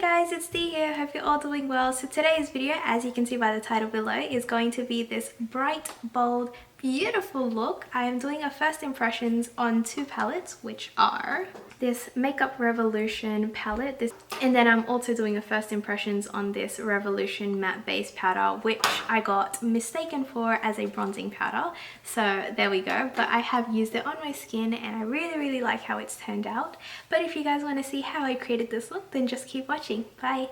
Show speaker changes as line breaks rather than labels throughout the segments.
guys, it's Dee here. Hope you're all doing well. So today's video, as you can see by the title below, is going to be this bright, bold, beautiful look. I am doing a first impressions on two palettes, which are this Makeup Revolution palette, and then I'm also doing a first impressions on this Revolution matte base powder, which I got mistaken for as a bronzing powder. So there we go. But I have used it on my skin and I really like how it's turned out. But if you guys want to see how I created this look, then just keep watching. Bye.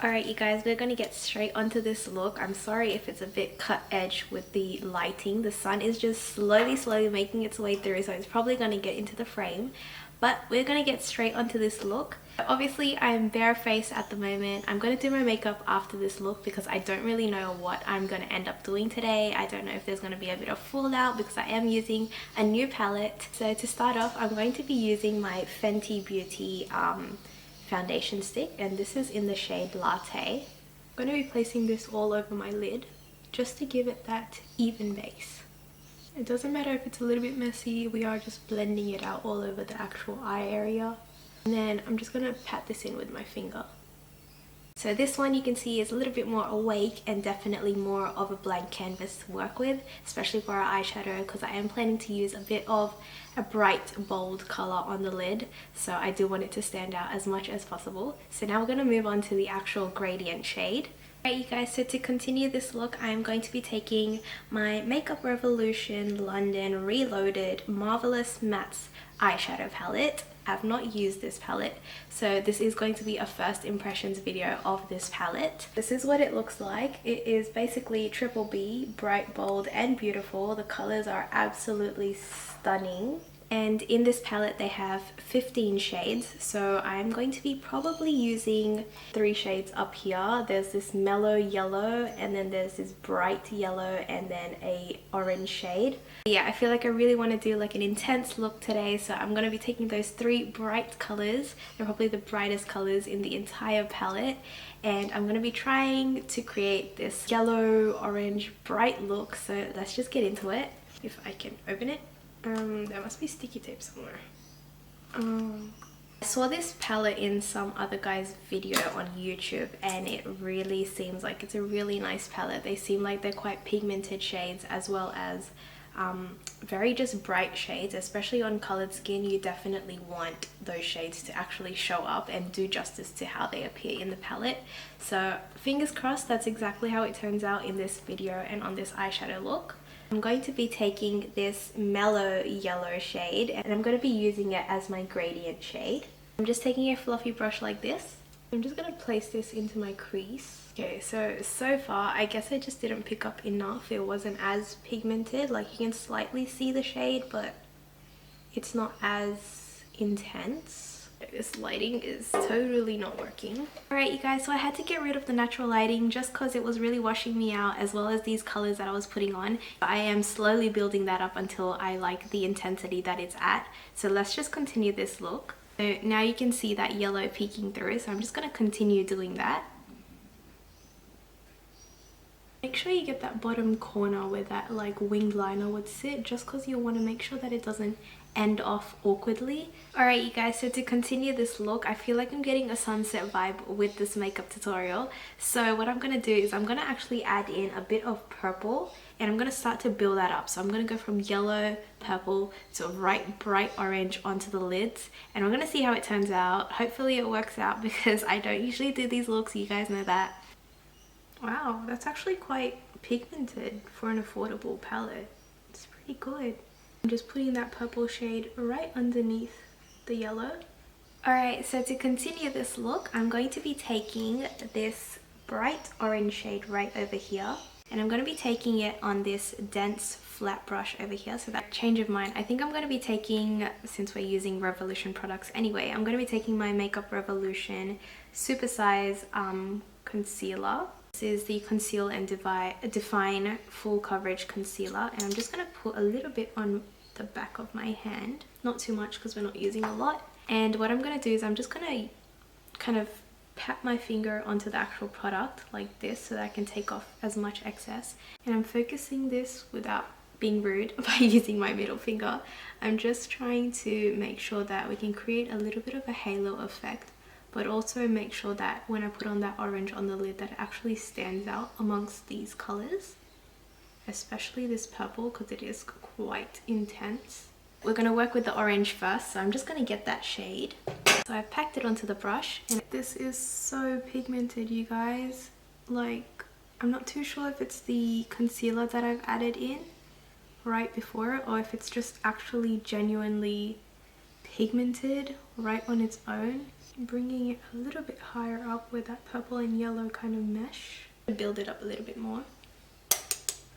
Alright you guys, we're going to get straight onto this look. I'm sorry if it's a bit cut edge with the lighting. The sun is just slowly making its way through, so it's probably going to get into the frame. But we're going to get straight onto this look. Obviously I am barefaced at the moment. I'm going to do my makeup after this look because I don't really know what I'm going to end up doing today. I don't know if there's going to be a bit of fallout because I am using a new palette. So to start off, I'm going to be using my Fenty Beauty foundation stick, and this is in the shade Latte. I'm going to be placing this all over my lid just to give it that even base. It doesn't matter if it's a little bit messy, we are just blending it out all over the actual eye area. And then I'm just going to pat this in with my finger. So this one you can see is a little bit more awake and definitely more of a blank canvas to work with, especially for our eyeshadow, because I am planning to use a bit of a bright bold color on the lid, so I do want it to stand out as much as possible. So now we're going to move on to the actual gradient shade. Alright you guys, so to continue this look, I am going to be taking my Makeup Revolution London Reloaded Marvelous Mattes eyeshadow palette. I've not used this palette, so this is going to be a first impressions video of this palette. This is what it looks like. It is basically triple B, bright, bold and beautiful. The colors are absolutely stunning. And in this palette they have 15 shades, so I'm going to be probably using 3 shades up here. There's this mellow yellow, and then there's this bright yellow, and then a orange shade. Yeah, I feel like I really want to do like an intense look today, so I'm going to be taking those 3 bright colors. They're probably the brightest colors in the entire palette, and I'm going to be trying to create this yellow, orange, bright look. So let's just get into it. If I can open it. There must be sticky tape somewhere. I saw this palette in some other guy's video on YouTube, and it really seems like it's a really nice palette. They seem like they're quite pigmented shades, as well as very just bright shades. Especially on colored skin, you definitely want those shades to actually show up and do justice to how they appear in the palette. So fingers crossed that's exactly how it turns out in this video and on this eyeshadow look. I'm going to be taking this mellow yellow shade, and I'm going to be using it as my gradient shade. I'm just taking a fluffy brush like this. I'm just going to place this into my crease. Okay, so far I guess I just didn't pick up enough. It wasn't as pigmented. Like, you can slightly see the shade, but it's not as intense. This lighting is totally not working. Alright you guys, so I had to get rid of the natural lighting just because it was really washing me out, as well as these colors that I was putting on. I am slowly building that up until I like the intensity that it's at. So let's just continue this look. So now you can see that yellow peeking through, so I'm just going to continue doing that. Make sure you get that bottom corner where that like winged liner would sit, just because you want to make sure that it doesn't end off awkwardly. Alright you guys, so to continue this look, I feel like I'm getting a sunset vibe with this makeup tutorial. So what I'm going to do is I'm going to actually add in a bit of purple, and I'm going to start to build that up. So I'm going to go from yellow, purple to bright orange onto the lids, and we're going to see how it turns out. Hopefully it works out because I don't usually do these looks, you guys know that. Wow, that's actually quite pigmented for an affordable palette. It's pretty good. I'm just putting that purple shade right underneath the yellow. Alright, so to continue this look, I'm going to be taking this bright orange shade right over here, and I'm going to be taking it on this dense flat brush over here. So that change of mind, I think I'm going to be taking, since we're using Revolution products anyway, I'm going to be taking my Makeup Revolution Super Size Concealer. This is the Conceal and Define Full Coverage Concealer, and I'm just going to put a little bit on the back of my hand. Not too much because we're not using a lot. And what I'm going to do is I'm just going to kind of pat my finger onto the actual product like this so that I can take off as much excess. And I'm focusing this without being rude by using my middle finger. I'm just trying to make sure that we can create a little bit of a halo effect but also make sure that when I put on that orange on the lid that it actually stands out amongst these colors, especially this purple because it is quite intense. We're going to work with the orange first, so I'm just going to get that shade. So I've packed it onto the brush, and this is so pigmented, you guys. Like, I'm not too sure if it's the concealer that I've added in right before it, or if it's just actually genuinely pigmented right on its own. I'm bringing it a little bit higher up where that purple and yellow kind of mesh to build it up a little bit more.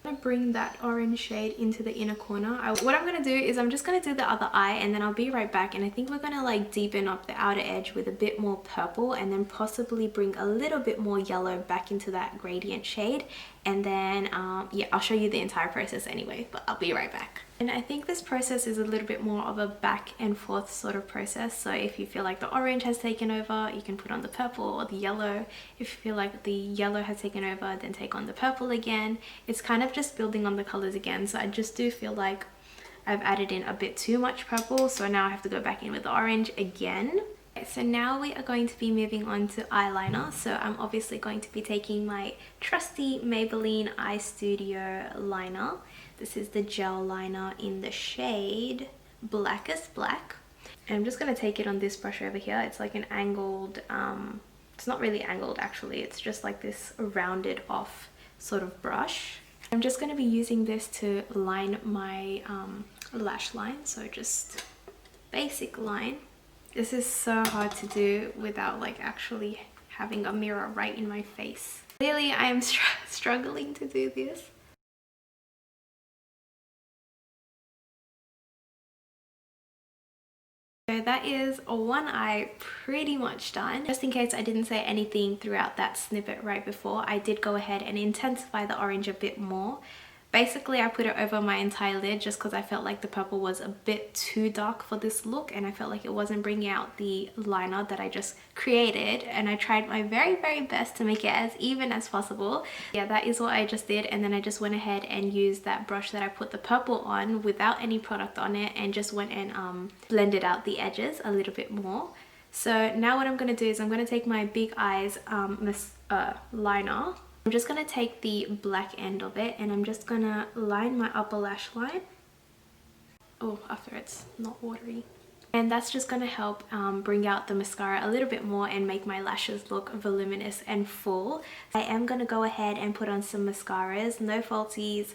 I'm going to bring that orange shade into the inner corner. What I'm going to do is I'm just going to do the other eye, and then I'll be right back, and I think we're going to like deepen up the outer edge with a bit more purple, and then possibly bring a little bit more yellow back into that gradient shade, and then yeah, I'll show you the entire process anyway, but I'll be right back. And I think this process is a little bit more of a back and forth sort of process. So if you feel like the orange has taken over, you can put on the purple or the yellow. If you feel like the yellow has taken over, then take on the purple again. It's kind of just building on the colors again. So I just do feel like I've added in a bit too much purple, so now I have to go back in with the orange again. Okay, so now we are going to be moving on to eyeliner. So I'm obviously going to be taking my trusty Maybelline Eye Studio liner. This is the gel liner in the shade Blackest Black. And I'm just going to take it on this brush over here. It's like an angled, it's not really angled actually, it's just like this rounded off sort of brush. I'm just going to be using this to line my lash line, so just basic line. This is so hard to do without like actually having a mirror right in my face. Clearly I am struggling to do this. So that is one eye pretty much done. Just in case I didn't say anything throughout that snippet right before, I did go ahead and intensify the orange a bit more. Basically, I put it over my entire lid just because I felt like the purple was a bit too dark for this look, and I felt like it wasn't bringing out the liner that I just created, and I tried my very, very best to make it as even as possible. Yeah, that is what I just did, and then I just went ahead and used that brush that I put the purple on without any product on it, and just went and blended out the edges a little bit more. So now what I'm going to do is I'm going to take my Big Eyes liner. I'm just going to take the black end of it, and I'm just going to line my upper lash line. Oh, after it's not watery. And that's just going to help bring out the mascara a little bit more and make my lashes look voluminous and full. I am going to go ahead and put on some mascaras. No falsies.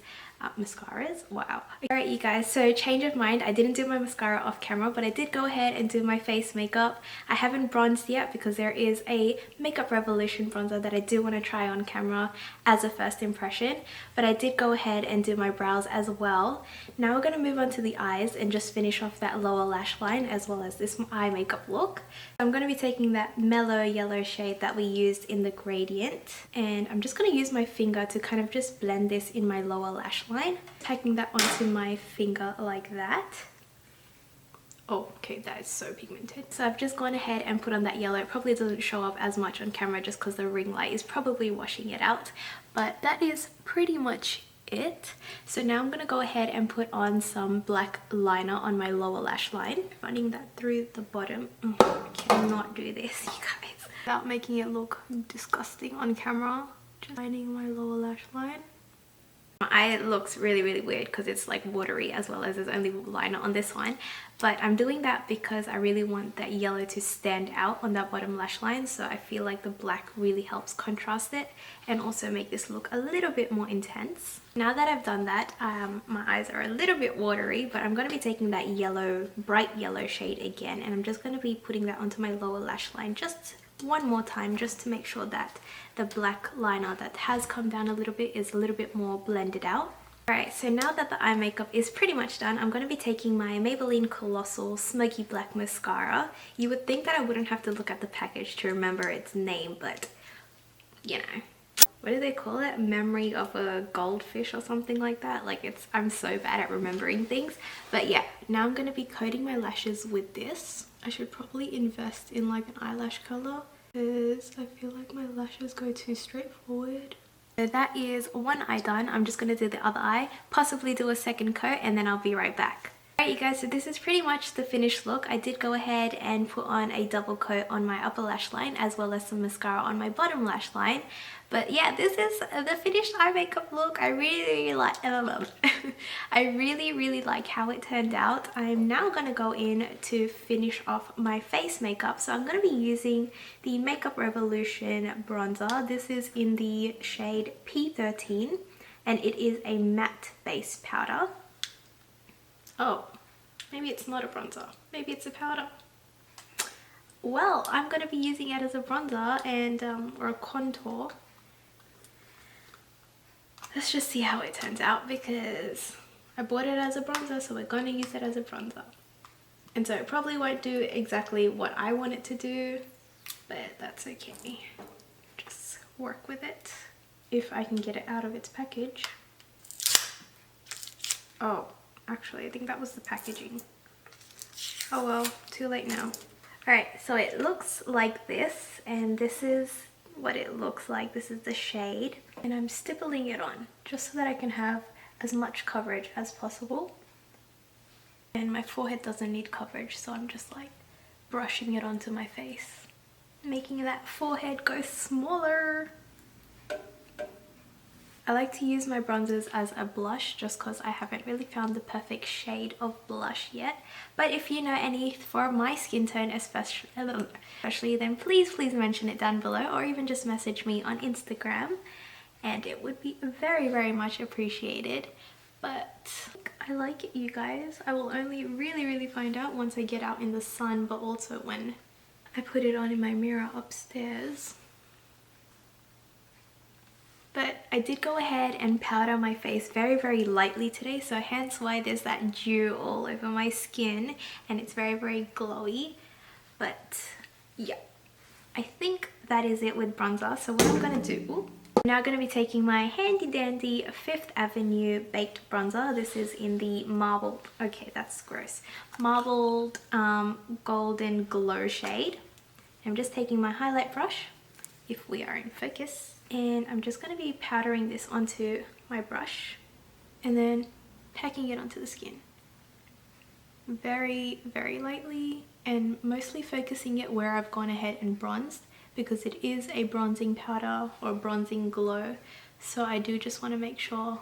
Mascaras? Wow. Alright you guys, so change of mind. I didn't do my mascara off camera, but I did go ahead and do my face makeup. I haven't bronzed yet because there is a Makeup Revolution bronzer that I do want to try on camera as a first impression, but I did go ahead and do my brows as well. Now we're going to move on to the eyes and just finish off that lower lash line as well as this eye makeup look. I'm going to be taking that mellow yellow shade that we used in the gradient, and I'm just going to use my finger to kind of just blend this in my lower lash line, taking that onto my finger like that. Oh, okay, that is so pigmented. So I've just gone ahead and put on that yellow. It probably doesn't show up as much on camera just because the ring light is probably washing it out, but that is pretty much it. So now I'm going to go ahead and put on some black liner on my lower lash line, running that through the bottom. I cannot do this, you guys, without making it look disgusting on camera. Just lining my lower lash line. My eye looks really, really weird because it's like watery as well as there's only liner on this one, but I'm doing that because I really want that yellow to stand out on that bottom lash line, so I feel like the black really helps contrast it and also make this look a little bit more intense. Now that I've done that, my eyes are a little bit watery, but I'm going to be taking that yellow, bright yellow shade again, and I'm just going to be putting that onto my lower lash line just one more time, just to make sure that the black liner that has come down a little bit is a little bit more blended out. Alright, so now that the eye makeup is pretty much done, I'm going to be taking my Maybelline Colossal Smoky Black Mascara. You would think that I wouldn't have to look at the package to remember its name, but you know. What do they call it? Memory of a goldfish or something like that. Like, I'm so bad at remembering things. But yeah, now I'm going to be coating my lashes with this. I should probably invest in like an eyelash color because I feel like my lashes go too straightforward. So that is one eye done. I'm just going to do the other eye, possibly do a second coat, and then I'll be right back. Alright you guys, so this is pretty much the finished look. I did go ahead and put on a double coat on my upper lash line as well as some mascara on my bottom lash line. But yeah, this is the finished eye makeup look. I really like I really like how it turned out. I'm now going to go in to finish off my face makeup. So I'm going to be using the Makeup Revolution bronzer. This is in the shade P13 and it is a matte base powder. Oh, maybe it's not a bronzer. Maybe it's a powder. Well, I'm going to be using it as a bronzer and or a contour. Let's just see how it turns out because I bought it as a bronzer, so we're going to use it as a bronzer. And so it probably won't do exactly what I want it to do, but that's okay. Just work with it if I can get it out of its package. Oh. Actually, I think that was the packaging. Oh well, too late now. Alright, so it looks like this, and this is what it looks like. This is the shade. And I'm stippling it on, just so that I can have as much coverage as possible. And my forehead doesn't need coverage, so I'm just like brushing it onto my face, making that forehead go smaller. I like to use my bronzers as a blush just because I haven't really found the perfect shade of blush yet. But if you know any for my skin tone especially, then please mention it down below, or even just message me on Instagram and it would be very much appreciated. But I like it, you guys. I will only really find out once I get out in the sun, but also when I put it on in my mirror upstairs. But I did go ahead and powder my face very lightly today, so hence why there's that dew all over my skin and it's very glowy. But yeah, I think that is it with bronzer. So what I'm going to do, I'm now going to be taking my handy dandy Fifth Avenue Baked Bronzer. This is in the marbled, okay that's gross, marbled golden glow shade. I'm just taking my highlight brush, if we are in focus. And I'm just going to be powdering this onto my brush and then packing it onto the skin. Very lightly, and mostly focusing it where I've gone ahead and bronzed, because it is a bronzing powder or bronzing glow. So I do just want to make sure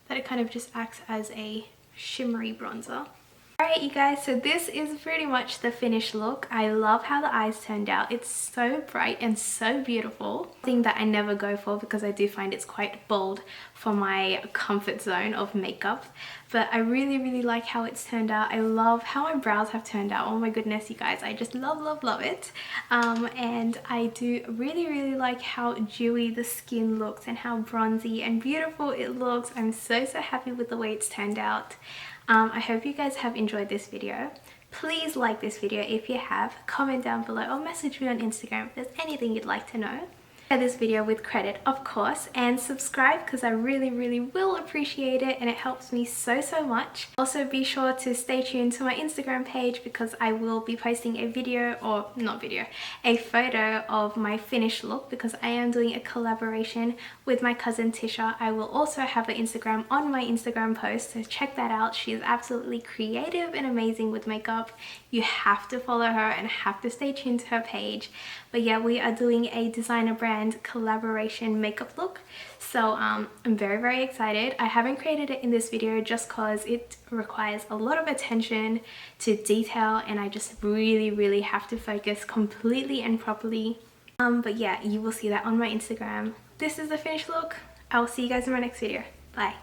that it kind of just acts as a shimmery bronzer. Alright you guys, so this is pretty much the finished look. I love how the eyes turned out. It's so bright and so beautiful. Thing that I never go for because I do find it's quite bold for my comfort zone of makeup. But I really like how it's turned out. I love how my brows have turned out. Oh my goodness you guys, I just love it. And I do really like how dewy the skin looks and how bronzy and beautiful it looks. I'm so happy with the way it's turned out. I hope you guys have enjoyed this video. Please like this video if you have, comment down below or message me on Instagram if there's anything you'd like to know. Share this video with credit of course, and subscribe because I really will appreciate it and it helps me so much. Also be sure to stay tuned to my Instagram page because I will be posting a video, or not video, a photo of my finished look, because I am doing a collaboration with my cousin Tisha. I will also have an Instagram on my Instagram post, so check that out. She is absolutely creative and amazing with makeup. You have to follow her and have to stay tuned to her page. But yeah, we are doing a designer brand collaboration makeup look. So I'm very excited. I haven't created it in this video just because it requires a lot of attention to detail and I just really have to focus completely and properly. But yeah, you will see that on my Instagram. This is the finished look. I will see you guys in my next video. Bye.